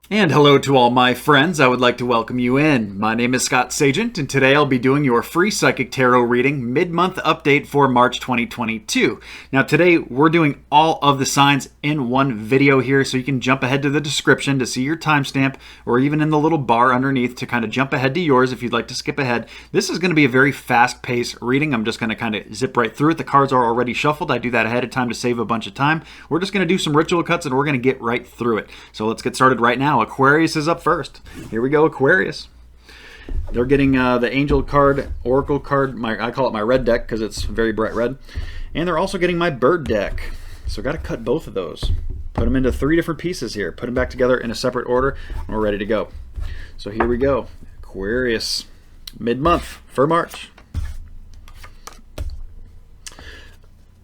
And hello to all my friends. I would like to welcome you in. My name is Scott Sagent, and today I'll be doing your free psychic tarot reading mid-month update for March 2022. Now today we're doing all of the signs in one video here, so you can jump ahead to the description to see your timestamp, or even in the little bar underneath to kind of jump ahead to yours if you'd like to skip ahead. This is going to be a very fast-paced reading. I'm just going to kind of zip right through it. The cards are already shuffled. I do that ahead of time to save a bunch of time. We're just going to do some ritual cuts and we're going to get right through it. So let's get started right now. Aquarius is up first. Here we go, Aquarius. They're getting the angel card, oracle card. I call it my red deck because it's very bright red. And they're also getting my bird deck. So got to cut both of those. Put them into 3 different pieces here. Put them back together in a separate order. And we're ready to go. So here we go. Aquarius, mid-month for March.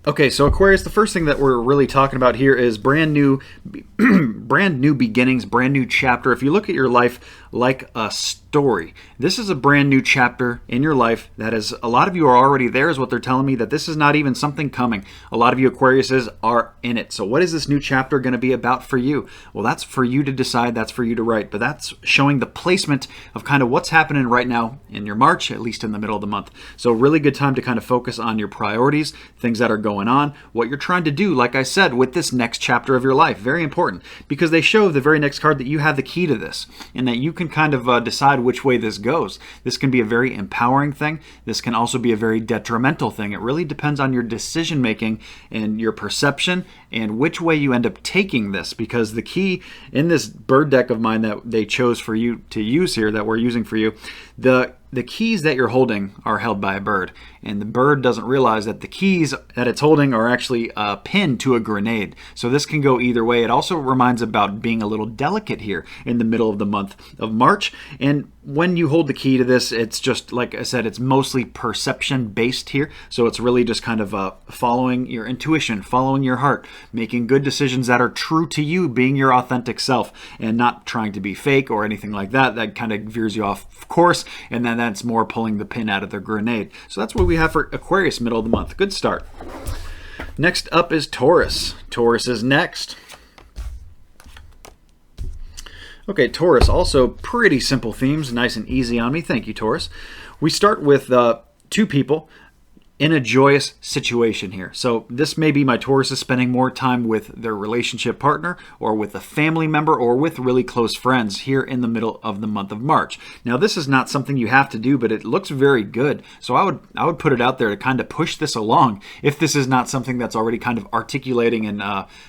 Okay, so Aquarius, the first thing that we're really talking about here is brand new beginnings, brand new chapter. If you look at your life like a story, this is a brand new chapter in your life that is, a lot of you are already there is what they're telling me, that this is not even something coming. A lot of you Aquariuses are in it. So what is this new chapter going to be about for you? Well, that's for you to decide, that's for you to write, but that's showing the placement of kind of what's happening right now in your March, at least in the middle of the month. So really good time to kind of focus on your priorities, things that are going on, what you're trying to do, like I said, with this next chapter of your life. Very important, because they show the very next card that you have the key to this, and that you can kind of decide which way this goes. This can be a very empowering thing. This can also be a very detrimental thing. It really depends on your decision making and your perception and which way you end up taking this, because the key in this bird deck of mine that they chose for you to use here, that we're using for you, the keys that you're holding are held by a bird, and the bird doesn't realize that the keys that it's holding are actually pinned to a grenade. So this can go either way. It also reminds about being a little delicate here in the middle of the month of March. And when you hold the key to this, it's just, like I said, it's mostly perception based here. So it's really just kind of following your intuition, following your heart, making good decisions that are true to you, being your authentic self, and not trying to be fake or anything like that. That kind of veers you off course, and then that's more pulling the pin out of the grenade. So that's what we have for Aquarius, middle of the month. Good start. Next up is Taurus. Taurus is next. Okay, Taurus, also pretty simple themes, nice and easy on me. Thank you, Taurus. We start with 2 people in a joyous situation here. So this may be my Taurus is spending more time with their relationship partner, or with a family member, or with really close friends here in the middle of the month of March. Now this is not something you have to do, but it looks very good. So I would put it out there to kind of push this along if this is not something that's already kind of articulating and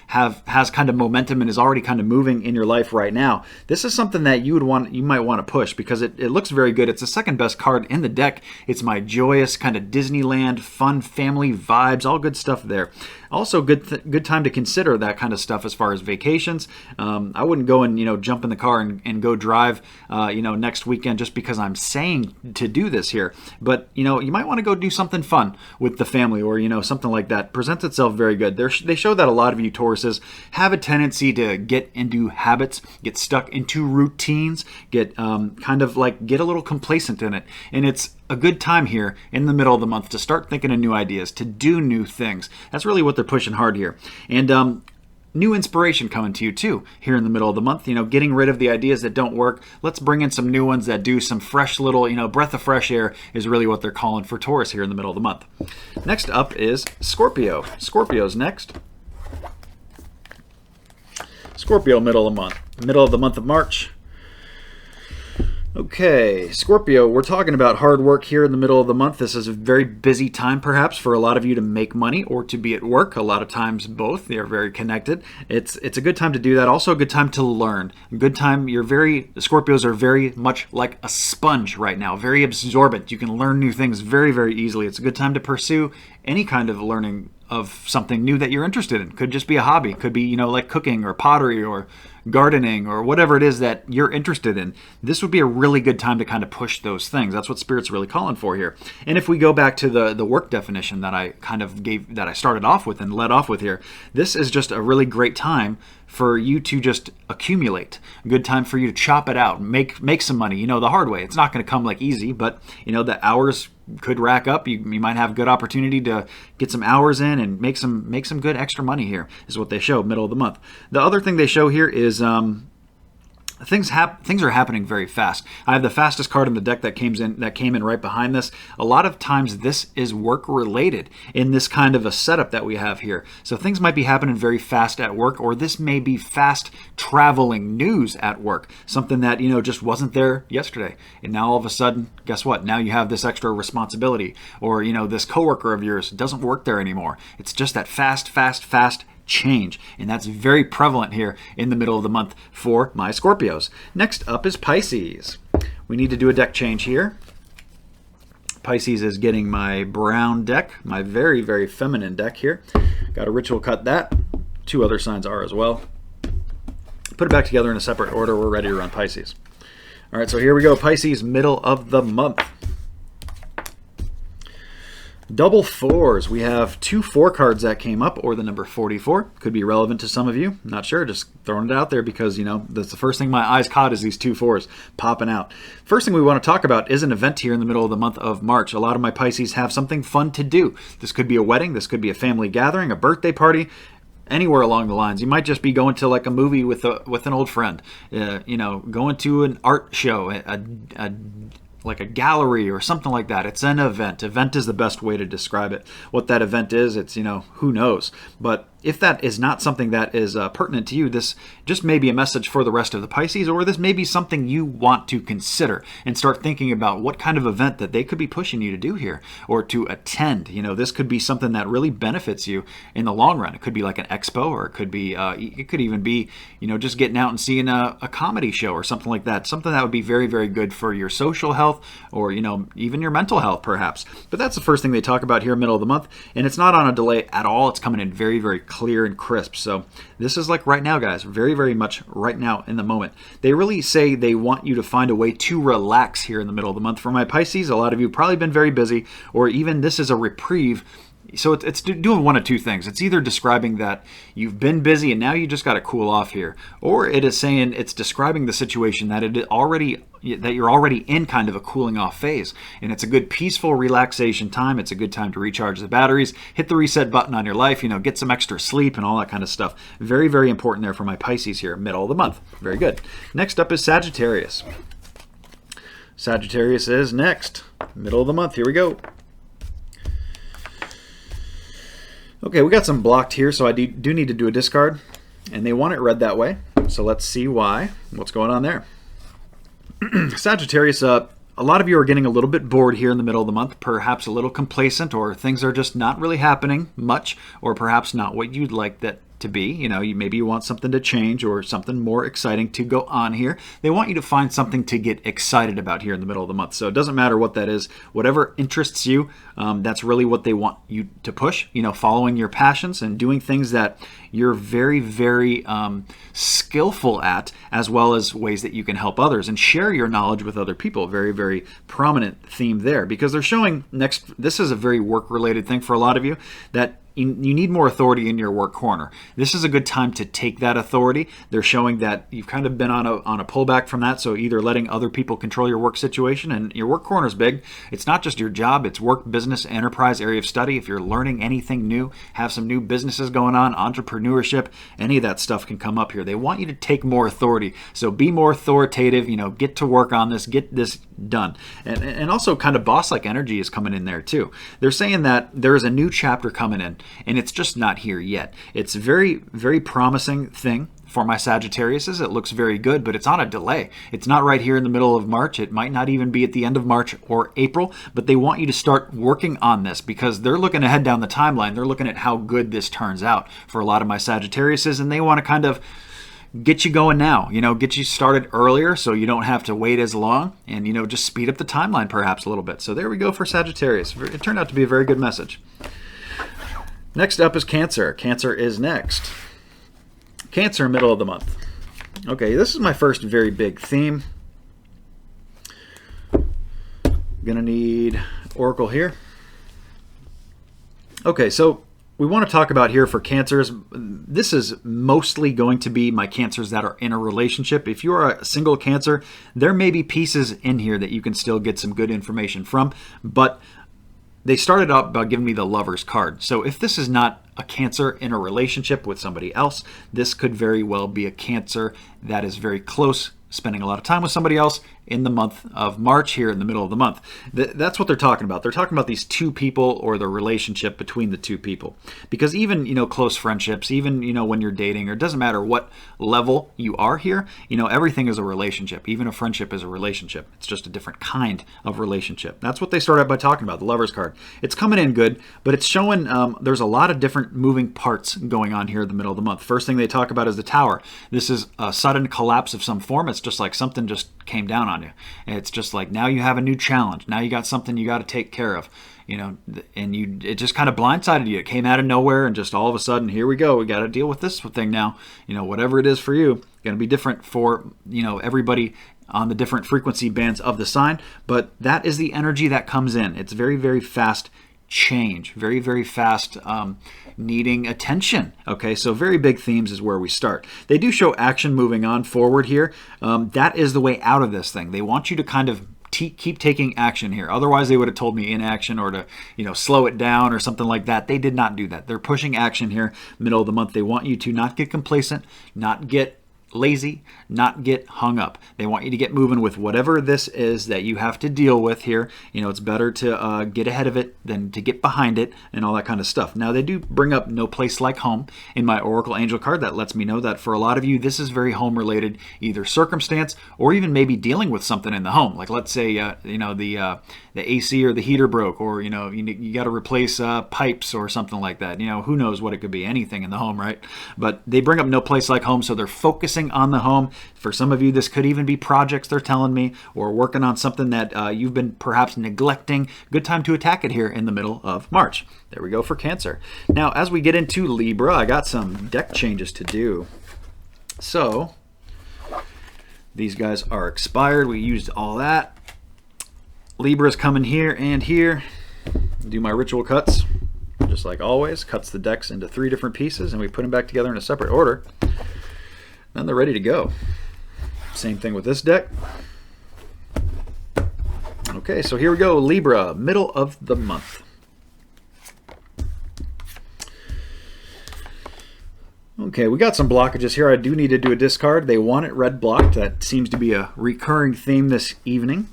has kind of momentum and is already kind of moving in your life right now. This is something that you might want to push, because it looks very good. It's the second best card in the deck. It's my joyous kind of Disneyland, fun family vibes, all good stuff there. Also good time to consider that kind of stuff as far as vacations. I wouldn't go and jump in the car and go drive next weekend just because I'm saying to do this here. But you might want to go do something fun with the family, or something like that. Presents itself very good. They show that a lot of you Tauruses have a tendency to get into habits, get stuck into routines, get kind of like get a little complacent in it. And it's a good time here in the middle of the month to start thinking of new ideas, to do new things. That's really what they're pushing hard here. And new inspiration coming to you too here in the middle of the month. Getting rid of the ideas that don't work. Let's bring in some new ones that do. Some fresh little, breath of fresh air is really what they're calling for Taurus here in the middle of the month. Next up is Scorpio. Scorpio's next. Scorpio, middle of the month of March. Okay, Scorpio, we're talking about hard work here in the middle of the month. This is a very busy time, perhaps, for a lot of you to make money or to be at work. A lot of times both. They are very connected. It's a good time to do that. Also a good time to learn. A good time. Scorpios are very much like a sponge right now. Very absorbent. You can learn new things very, very easily. It's a good time to pursue any kind of learning of something new that you're interested in. Could just be a hobby. Could be, like cooking or pottery or gardening or whatever it is that you're interested in. This would be a really good time to kind of push those things. That's what Spirit's really calling for here. And if we go back to the work definition that I started off with and led off with here, this is just a really great time for you to just accumulate. A good time for you to chop it out, make some money, the hard way. It's not going to come like easy, but the hours could rack up. You might have good opportunity to get some hours in and make some good extra money here, is what they show middle of the month. The other thing they show here is things are happening very fast. I have the fastest card in the deck that came in right behind this. A lot of times this is work related in this kind of a setup that we have here. So things might be happening very fast at work, or this may be fast traveling news at work. Something that, just wasn't there yesterday. And now all of a sudden, guess what? Now you have this extra responsibility, or, this coworker of yours doesn't work there anymore. It's just that fast change, and that's very prevalent here in the middle of the month for my Scorpios. Next up is Pisces. We need to do a deck change here. Pisces is getting my brown deck, my very, very feminine deck here. Got a ritual cut that. 2 other signs are as well. Put it back together in a separate order. We're ready to run Pisces. All right, so here we go. Pisces, middle of the month. Double fours. We have 2 4 cards that came up, or the number 44. Could be relevant to some of you. Not sure. Just throwing it out there because, that's the first thing my eyes caught is these 2 4s popping out. First thing we want to talk about is an event here in the middle of the month of March. A lot of my Pisces have something fun to do. This could be a wedding. This could be a family gathering, a birthday party. Anywhere along the lines. You might just be going to like a movie with an old friend. Going to an art show, like a gallery or something like that. It's an event. Event is the best way to describe it. What that event is, it's, who knows. But if that is not something that is pertinent to you, this just may be a message for the rest of the Pisces, or this may be something you want to consider and start thinking about what kind of event that they could be pushing you to do here or to attend. This could be something that really benefits you in the long run. It could be like an expo, or it could even be, just getting out and seeing a comedy show or something like that. Something that would be very, very good for your social health, or, even your mental health perhaps. But that's the first thing they talk about here middle of the month, and it's not on a delay at all. It's coming in very, very clear and crisp. So this is like right now, guys, very, very much right now in the moment. They really say they want you to find a way to relax here in the middle of the month. For my Pisces, a lot of you have probably been very busy, or even this is a reprieve. So it's doing one of 2 things. It's either describing that you've been busy and now you just got to cool off here, or it is saying it's describing the situation that you're already in kind of a cooling off phase, and it's a good peaceful relaxation time. It's a good time to recharge the batteries, hit the reset button on your life, get some extra sleep and all that kind of stuff. Very, very important there for my Pisces here, middle of the month. Very good. Next up is Sagittarius. Sagittarius is next, middle of the month. Here we go. Okay, we got some blocked here, so I do need to do a discard, and they want it read that way. So let's see why. What's going on there? Sagittarius, a lot of you are getting a little bit bored here in the middle of the month, perhaps a little complacent, or things are just not really happening much, or perhaps not what you'd like that to be. Maybe you want something to change or something more exciting to go on here. They want you to find something to get excited about here in the middle of the month. So it doesn't matter what that is. Whatever interests you, that's really what they want you to push, following your passions and doing things that you're very, very skillful at, as well as ways that you can help others and share your knowledge with other people. Very, very prominent theme there, because they're showing this is a very work-related thing for a lot of you, that you need more authority in your work corner. This is a good time to take that authority. They're showing that you've kind of been on a pullback from that, so either letting other people control your work situation, and your work corner is big. It's not just your job, it's work, business, enterprise, area of study. If you're learning anything new, have some new businesses going on, entrepreneurship, any of that stuff can come up here. They want you to take more authority, so be more authoritative, get to work on this, get this done. And also kind of boss-like energy is coming in there too. They're saying that there is a new chapter coming in, and it's just not here yet. It's a very, very promising thing for my Sagittariuses. It looks very good, but it's on a delay. It's not right here in the middle of March. It might not even be at the end of March or April, but they want you to start working on this because they're looking ahead down the timeline. They're looking at how good this turns out for a lot of my Sagittariuses, and they want to kind of get you going now, get you started earlier so you don't have to wait as long, and, just speed up the timeline perhaps a little bit. So there we go for Sagittarius. It turned out to be a very good message. Next up is Cancer. Cancer is next. Cancer, middle of the month. Okay, this is my first very big theme. Gonna need Oracle here. Okay, so we want to talk about here for Cancers. This is mostly going to be my Cancers that are in a relationship. If you are a single Cancer, there may be pieces in here that you can still get some good information from, but they started out by giving me the Lover's card. So if this is not a Cancer in a relationship with somebody else, this could very well be a Cancer that is very close spending a lot of time with somebody else in the month of March here in the middle of the month. That's what they're talking about. They're talking about these two people or the relationship between the two people. Because even, close friendships, even, when you're dating, or it doesn't matter what level you are here, everything is a relationship. Even a friendship is a relationship. It's just a different kind of relationship. That's what they start out by talking about, the Lover's card. It's coming in good, but it's showing there's a lot of different moving parts going on here in the middle of the month. First thing they talk about is the Tower. This is a sudden collapse of some form. It's just like something just came down on you. And it's just like now you have a new challenge. Now you got something you got to take care of. And it just kind of blindsided you. It came out of nowhere, and just all of a sudden, here we go. We got to deal with this thing now. Whatever it is for you, going to be different for everybody on the different frequency bands of the sign. But that is the energy that comes in. It's very, very fast change, very, very fast, needing attention. Okay, so very big themes is where we start. They do show action moving on forward here. That is the way out of this thing. They want you to kind of keep taking action here. Otherwise, they would have told me inaction or to, slow it down or something like that. They did not do that. They're pushing action here, middle of the month. They want you to not get complacent, not get lazy, not get hung up. They want you to get moving with whatever this is that you have to deal with here. It's better to get ahead of it than to get behind it and all that kind of stuff. Now, they do bring up no place like home in my Oracle Angel card. That lets me know that for a lot of you, this is very home related, either circumstance or even maybe dealing with something in the home. Like let's say, the AC or the heater broke, or, you got to replace pipes or something like that. Who knows what it could be, anything in the home, right? But they bring up no place like home. So they're focusing on the home. For some of you, this could even be projects, they're telling me, or working on something that you've been perhaps neglecting. Good time to attack it here in the middle of March. There we go for Cancer. Now, as we get into Libra, I got some deck changes to do. So, these guys are expired. We used all that. Libra's coming here and here. Do my ritual cuts, just like always. Cuts the decks into 3 different pieces, and we put them back together in a separate order. Then they're ready to go. Same thing with this deck. Okay, so here we go. Libra, middle of the month. Okay, we got some blockages here. I do need to do a discard. They want it red blocked. That seems to be a recurring theme this evening.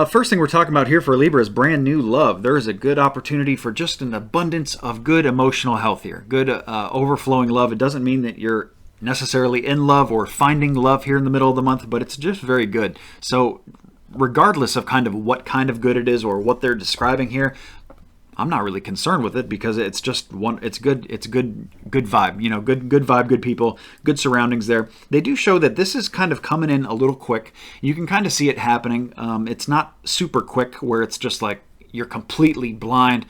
First thing we're talking about here for Libra is brand new love. There is a good opportunity for just an abundance of good emotional health here. Good overflowing love. It doesn't mean that you're necessarily in love or finding love here in the middle of the month, but it's just very good. So regardless of kind of what kind of good it is or what they're describing here, I'm not really concerned with it, because it's just it's good vibe, good vibe, good people, good surroundings there. They do show that this is kind of coming in a little quick. You can kind of see it happening. It's not super quick where it's just like you're completely blinded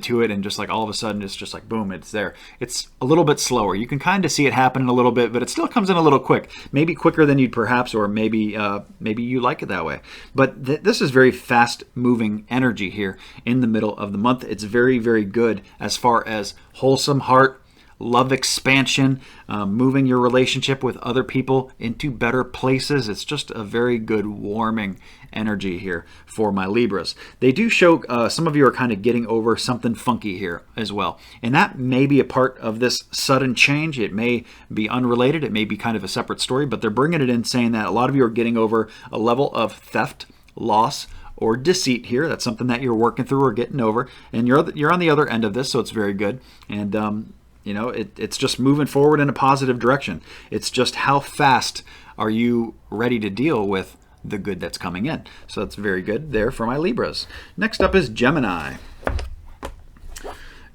to it, and just like all of a sudden it's just like boom, it's there. It's a little bit slower. You can kind of see it happening a little bit, but it still comes in a little quick, maybe quicker than you'd perhaps, or maybe you like it that way. But this is very fast moving energy here in the middle of the month. It's very, very good as far as wholesome heart, love expansion, moving your relationship with other people into better places. It's just a very good warming energy here for my Libras. They do show some of you are kind of getting over something funky here as well. And that may be a part of this sudden change. It may be unrelated. It may be kind of a separate story, but they're bringing it in saying that a lot of you are getting over a level of theft, loss, or deceit here. That's something that you're working through or getting over. And you're on the other end of this, so it's very good. And it's just moving forward in a positive direction. It's just how fast are you ready to deal with the good that's coming in. So that's very good there for my Libras. Next up is Gemini.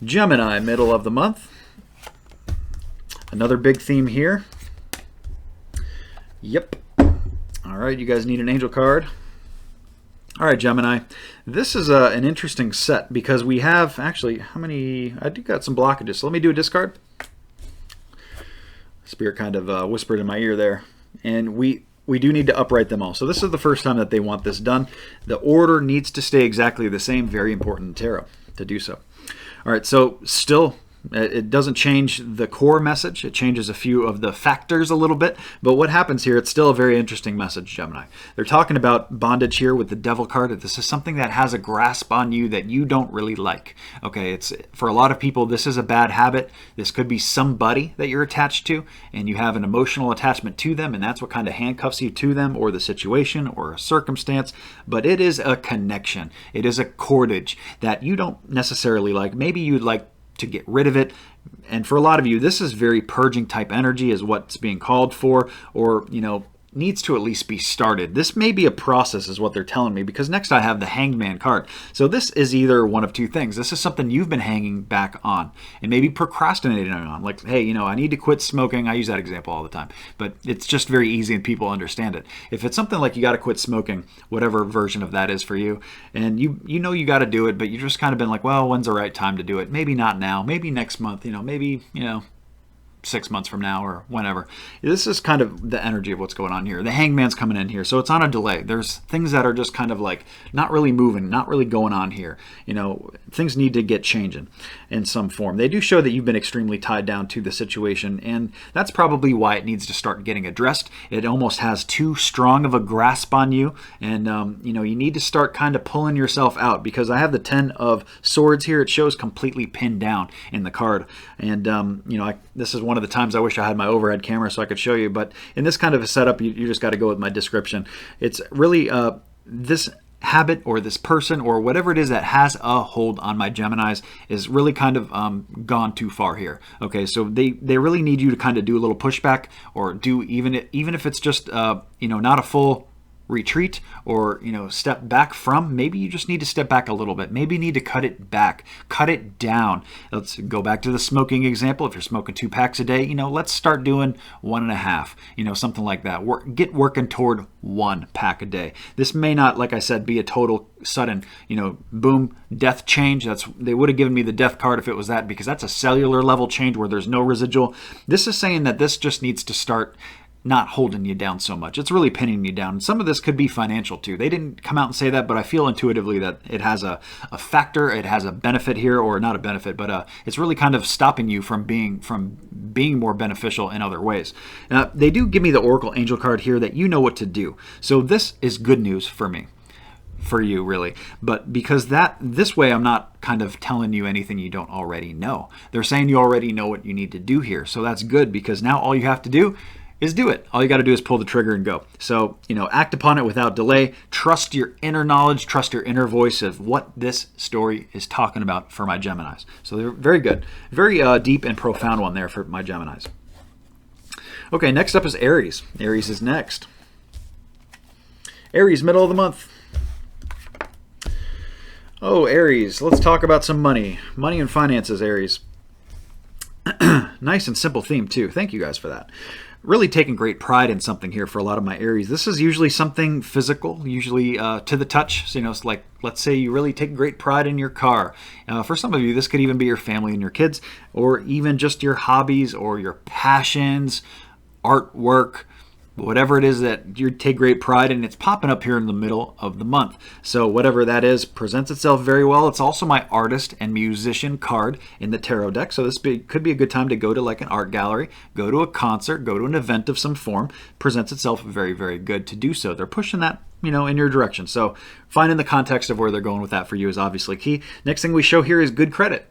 Gemini, middle of the month. Another big theme here. Yep. All right, you guys need an angel card. All right, Gemini. This is an interesting set because we have actually, how many? I do got some blockages. So let me do a discard. Spirit kind of whispered in my ear there. And we do need to upright them all. So this is the first time that they want this done. The order needs to stay exactly the same. Very important in tarot to do so. All right, so still It doesn't change the core message. It changes a few of the factors a little bit. But what happens here, it's still a very interesting message, Gemini. They're talking about bondage here with the Devil card. This is something that has a grasp on you that you don't really like. Okay, it's for a lot of people, this is a bad habit. This could be somebody that you're attached to, and you have an emotional attachment to them, and that's what kind of handcuffs you to them, or the situation, or a circumstance. But it is a connection. It is a cordage that you don't necessarily like. Maybe you'd like to get rid of it. And for a lot of you, this is very purging type energy is what's being called for, or, needs to at least be started. This may be a process is what they're telling me, because next I have the Hanged Man card. So this is either one of two things. This is something you've been hanging back on and maybe procrastinating on. Like, hey, I need to quit smoking. I use that example all the time, but it's just very easy and people understand it. If it's something like you got to quit smoking, whatever version of that is for you, and you got to do it, but you just kind of been like, well, when's the right time to do it? Maybe not now, maybe next month, maybe, 6 months from now or whenever. This is kind of the energy of what's going on here. The Hangman's coming in here, so it's on a delay. There's things that are just kind of like not really moving, not really going on here. Things need to get changing in some form. They do show that you've been extremely tied down to the situation, and that's probably why it needs to start getting addressed. It almost has too strong of a grasp on you, and you need to start kind of pulling yourself out, because I have the 10 of Swords here. It shows completely pinned down in the card, and this is one of the times I wish I had my overhead camera so I could show you, but in this kind of a setup, you just got to go with my description. It's really this habit or this person or whatever it is that has a hold on my Geminis is really kind of gone too far here. Okay, so they really need you to kind of do a little pushback, or do even if it's just not a full retreat or step back from. Maybe you just need to step back a little bit. Maybe you need to cut it back, cut it down. Let's go back to the smoking example. If you're smoking 2 packs a day, let's start doing 1.5, something like that. Get working toward 1 pack a day. This may not, like I said, be a total sudden boom death change. They would have given me the death card if it was that, because that's a cellular level change where there's no residual. This is saying that this just needs to start not holding you down so much. It's really pinning you down. And some of this could be financial too. They didn't come out and say that, but I feel intuitively that it has a factor, it has a benefit here, or not a benefit, but it's really kind of stopping you from being more beneficial in other ways. They do give me the Oracle Angel card here that you know what to do. So this is good news for me. For you, really. But because this way I'm not kind of telling you anything you don't already know. They're saying you already know what you need to do here. So that's good, because now all you have to do is do it. All you got to do is pull the trigger and go. So, act upon it without delay. Trust your inner knowledge, trust your inner voice of what this story is talking about for my Geminis. So they're very good. Very deep and profound one there for my Geminis. Okay, next up is Aries. Aries is next. Aries, middle of the month. Oh, Aries, let's talk about some money. Money and finances, Aries. Nice and simple theme, too. Thank you guys for that. Really taking great pride in something here for a lot of my Aries. This is usually something physical, usually to the touch. So, it's like, let's say you really take great pride in your car. For some of you, this could even be your family and your kids, or even just your hobbies or your passions, artwork, whatever it is that you take great pride in. It's popping up here in the middle of the month. So whatever that is presents itself very well. It's also my artist and musician card in the tarot deck. So this could be a good time to go to like an art gallery, go to a concert, go to an event of some form. Presents itself very, very good to do so. They're pushing that in your direction. So finding the context of where they're going with that for you is obviously key. Next thing we show here is good credit.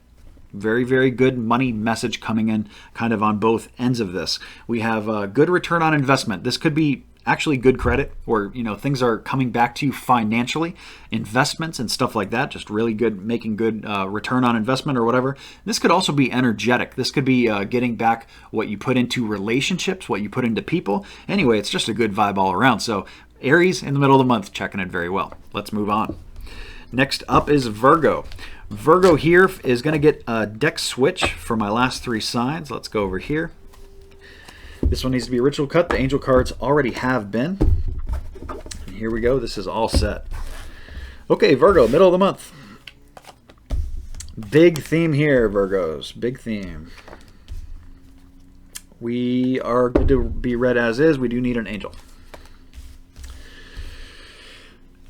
Very, very good money message coming in kind of on both ends of this. We have a good return on investment. This could be actually good credit, or things are coming back to you financially, investments and stuff like that, just really good, making good return on investment or whatever. This could also be energetic. This could be getting back what you put into relationships, what you put into people. Anyway, it's just a good vibe all around. So Aries in the middle of the month, checking it very well. Let's move on. Next up is Virgo. Virgo here is going to get a deck switch for my last 3 signs. Let's go over here. This one needs to be ritual cut. The angel cards already have been. And here we go. This is all set. Okay, Virgo, middle of the month. Big theme here, Virgos. Big theme. We are good to be read as is. We do need an angel.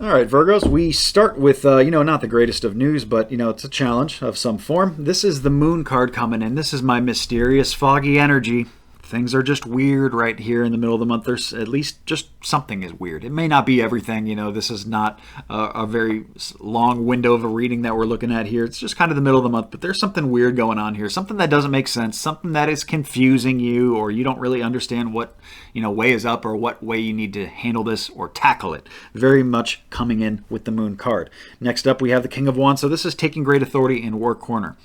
All right, Virgos, we start with, not the greatest of news, but, it's a challenge of some form. This is the moon card coming in. This is my mysterious, foggy energy. Things are just weird right here in the middle of the month. There's at least just something is weird. It may not be everything. This is not a very long window of a reading that we're looking at here. It's just kind of the middle of the month, but there's something weird going on here. Something that doesn't make sense. Something that is confusing you, or you don't really understand what, way is up, or what way you need to handle this or tackle it. Very much coming in with the moon card. Next up, we have the King of Wands. So this is taking great authority in work corner.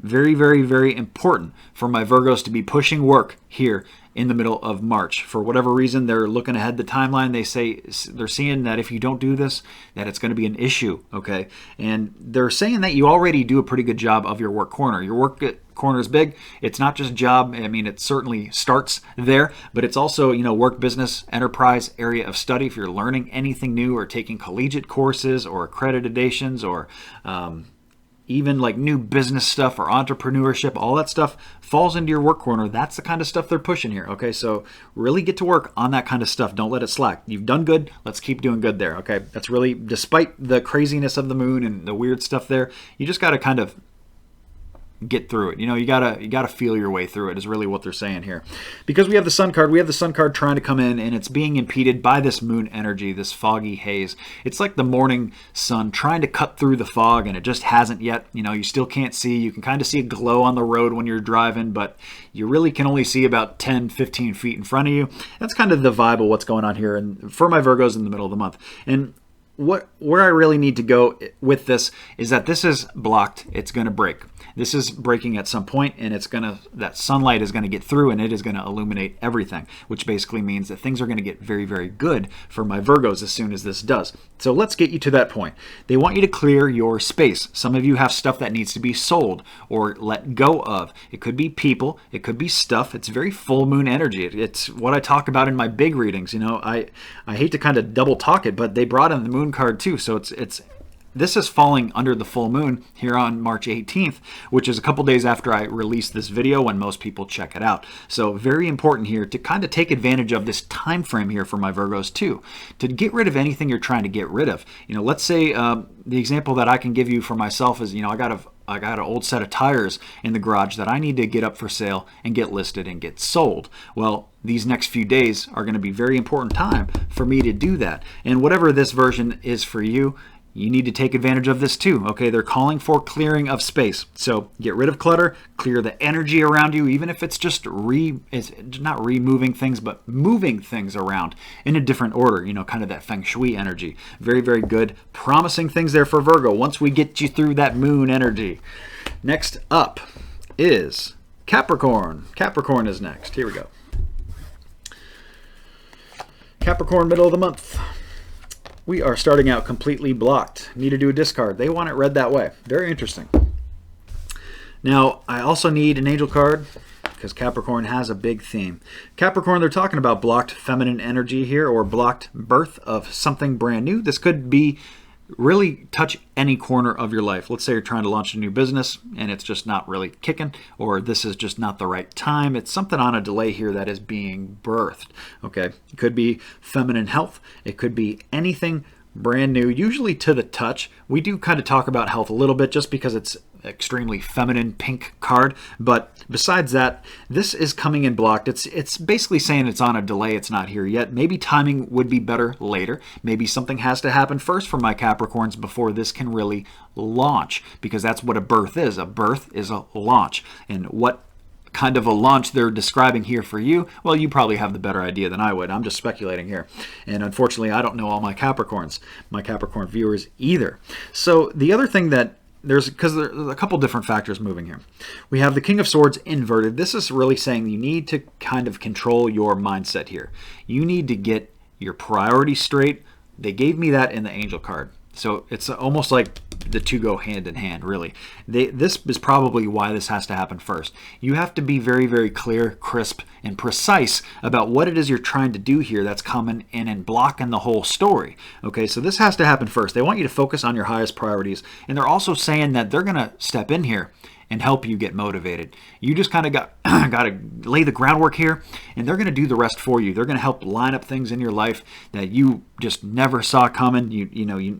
Very, very, very important for my Virgos to be pushing work here in the middle of March. For whatever reason, they're looking ahead the timeline. They say they're seeing that if you don't do this, that it's going to be an issue, okay? And they're saying that you already do a pretty good job of your work corner. Your work corner is big. It's not just job. I mean, it certainly starts there, but it's also, work, business, enterprise, area of study. If you're learning anything new or taking collegiate courses or accreditations or even like new business stuff or entrepreneurship, all that stuff falls into your work corner. That's the kind of stuff they're pushing here, okay? So really get to work on that kind of stuff. Don't let it slack. You've done good. Let's keep doing good there, okay? That's really, despite the craziness of the moon and the weird stuff there, you just got to kind of get through it. You gotta feel your way through it is really what they're saying here. Because we have the sun card, trying to come in, and it's being impeded by this moon energy, this foggy haze. It's like the morning sun trying to cut through the fog, and it just hasn't yet. You still can't see. You can kind of see a glow on the road when you're driving, but you really can only see about 10, 15 feet in front of you. That's kind of the vibe of what's going on here, and for my Virgos in the middle of the month. And where I really need to go with this is that this is blocked. It's going to break. This is breaking at some point, and that sunlight is going to get through, and it is going to illuminate everything, which basically means that things are going to get very, very good for my Virgos as soon as this does. So let's get you to that point. They want you to clear your space. Some of you have stuff that needs to be sold or let go of. It could be people. It could be stuff. It's very full moon energy. It's what I talk about in my big readings. I hate to kind of double talk it, but they brought in the moon card too. So this is falling under the full moon here on March 18th, which is a couple days after I released this video when most people check it out. So very important here to kind of take advantage of this time frame here for my Virgos too, to get rid of anything you're trying to get rid of. Let's say the example that I can give you for myself is, I got an old set of tires in the garage that I need to get up for sale and get listed and get sold. Well, these next few days are going to be very important time for me to do that. And whatever this version is for you, you need to take advantage of this too, okay? They're calling for clearing of space. So get rid of clutter, clear the energy around you, even if it's just it's not removing things, but moving things around in a different order, kind of that feng shui energy. Very, very good. Promising things there for Virgo once we get you through that moon energy. Next up is Capricorn. Capricorn is next. Here we go. Capricorn, middle of the month. We are starting out completely blocked. Need to do a discard. They want it read that way. Very interesting. Now, I also need an angel card because Capricorn has a big theme. Capricorn, they're talking about blocked feminine energy here, or blocked birth of something brand new. This could be really touch any corner of your life. Let's say you're trying to launch a new business and it's just not really kicking, or this is just not the right time. It's something on a delay here that is being birthed. Okay, it could be feminine health. It could be anything brand new, usually to the touch. We do kind of talk about health a little bit just because it's extremely feminine pink card, but besides that, this is coming in blocked. It's basically saying it's on a delay. It's not here yet. Maybe timing would be better later. Maybe something has to happen first for my Capricorns before this can really launch, because that's what a birth is. A birth is a launch. And what kind of a launch they're describing here for you, well, you probably have the better idea than I would. I'm just speculating here. And unfortunately, I don't know all my Capricorn viewers either. So the other thing that because there's a couple different factors moving here. We have the King of Swords inverted. This is really saying you need to kind of control your mindset here. You need to get your priorities straight. They gave me that in the angel card. So it's almost like the two go hand in hand, really. This is probably why this has to happen first. You have to be very, very clear, crisp, and precise about what it is you're trying to do here that's coming in and blocking the whole story. Okay, so this has to happen first. They want you to focus on your highest priorities, and they're also saying that they're going to step in here and help you get motivated. You just kind of got to lay the groundwork here, and they're going to do the rest for you. They're going to help line up things in your life that you just never saw coming.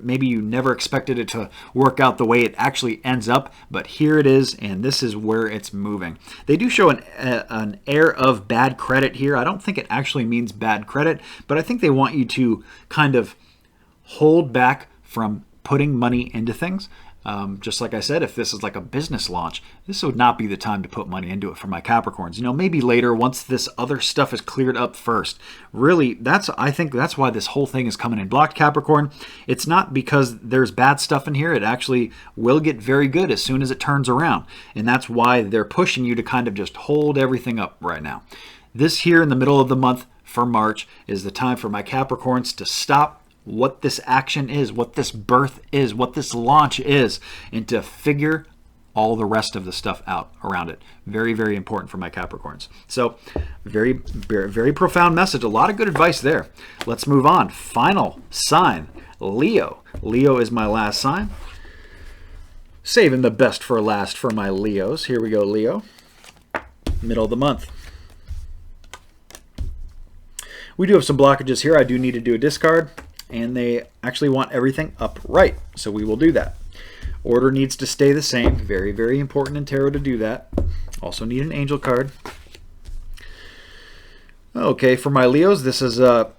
Maybe you never expected it to work out the way it actually ends up, but here it is, and this is where it's moving. They do show an air of bad credit here. I don't think it actually means bad credit, but I think they want you to kind of hold back from putting money into things. Just like I said, if this is like a business launch, this would not be the time to put money into it for my Capricorns. Maybe later once this other stuff is cleared up first. Really, I think that's why this whole thing is coming in blocked, Capricorn. It's not because there's bad stuff in here. It actually will get very good as soon as it turns around. And that's why they're pushing you to kind of just hold everything up right now. This here in the middle of the month for March is the time for my Capricorns to stop what this action is, what this birth is, what this launch is, and to figure all the rest of the stuff out around it. Very, very important for my Capricorns. So very, very, very profound message. A lot of good advice there. Let's move on. Final sign, Leo. Leo is my last sign. Saving the best for last for my Leos. Here we go, Leo. Middle of the month. We do have some blockages here. I do need to do a discard, and they actually want everything upright, so we will do that. Order needs to stay the same. Very, very important in tarot to do that. Also need an angel card. Okay, for my Leos, this is a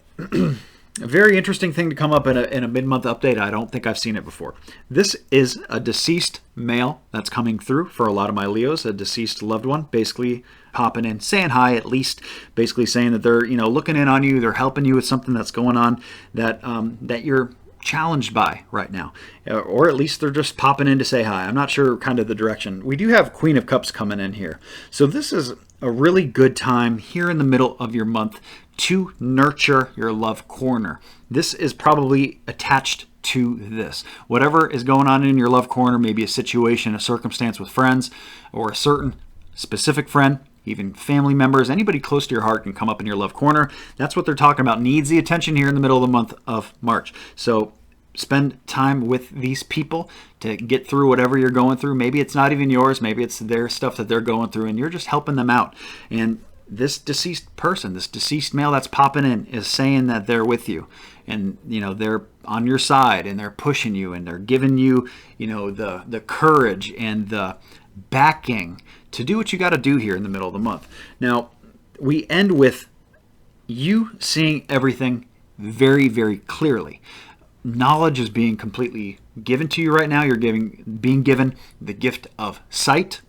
very interesting thing to come up in a mid-month update. I don't think I've seen it before. This is a deceased male that's coming through for a lot of my Leos, a deceased loved one, basically popping in, saying hi at least, basically saying that they're looking in on you, they're helping you with something that's going on that that you're challenged by right now, or at least they're just popping in to say hi. I'm not sure kind of the direction. We do have Queen of Cups coming in here, so this is a really good time here in the middle of your month to nurture your love corner. This is probably attached to this. Whatever is going on in your love corner, maybe a situation, a circumstance with friends, or a certain specific friend, even family members, anybody close to your heart can come up in your love corner. That's what they're talking about. Needs the attention here in the middle of the month of March. So spend time with these people to get through whatever you're going through. Maybe it's not even yours. Maybe it's their stuff that they're going through, and you're just helping them out. And this deceased person, this deceased male that's popping in, is saying that they're with you, and they're on your side, and they're pushing you, and they're giving you the courage and the backing to do what you got to do here in the middle of the month. Now we end with you seeing everything very, very clearly. Knowledge is being completely given to you right now. You're being given the gift of sight.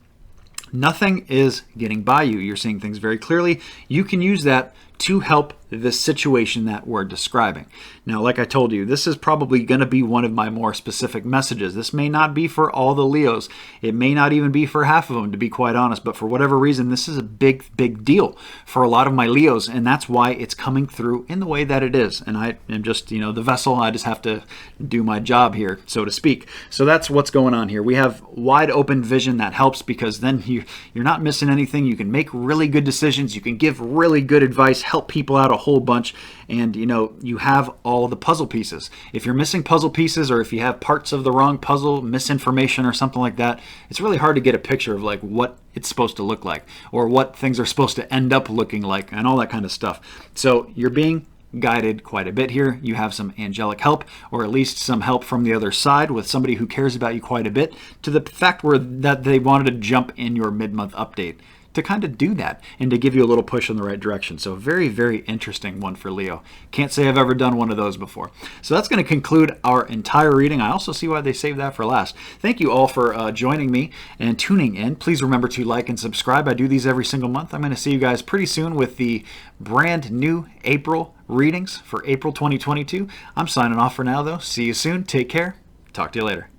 Nothing is getting by you. You're seeing things very clearly. You can use that to help the situation that we're describing. Now, like I told you, this is probably going to be one of my more specific messages. This may not be for all the Leos. It may not even be for half of them, to be quite honest. But for whatever reason, this is a big, big deal for a lot of my Leos, and that's why it's coming through in the way that it is. And I am just, the vessel. I just have to do my job here, so to speak. So that's what's going on here. We have wide open vision. That helps because then you're not missing anything. You can make really good decisions. You can give really good advice, help people out a whole bunch, and you have all the puzzle pieces. If you're missing puzzle pieces, or if you have parts of the wrong puzzle, misinformation or something like that, it's really hard to get a picture of like what it's supposed to look like, or what things are supposed to end up looking like, and all that kind of stuff. So you're being guided quite a bit here. You have some angelic help, or at least some help from the other side with somebody who cares about you quite a bit, to the fact that they wanted to jump in your mid-month update to kind of do that and to give you a little push in the right direction. So very, very interesting one for Leo. Can't say I've ever done one of those before. So that's going to conclude our entire reading. I also see why they saved that for last. Thank you all for joining me and tuning in. Please remember to like and subscribe. I do these every single month. I'm going to see you guys pretty soon with the brand new April readings for April 2022. I'm signing off for now, though. See you soon. Take care. Talk to you later.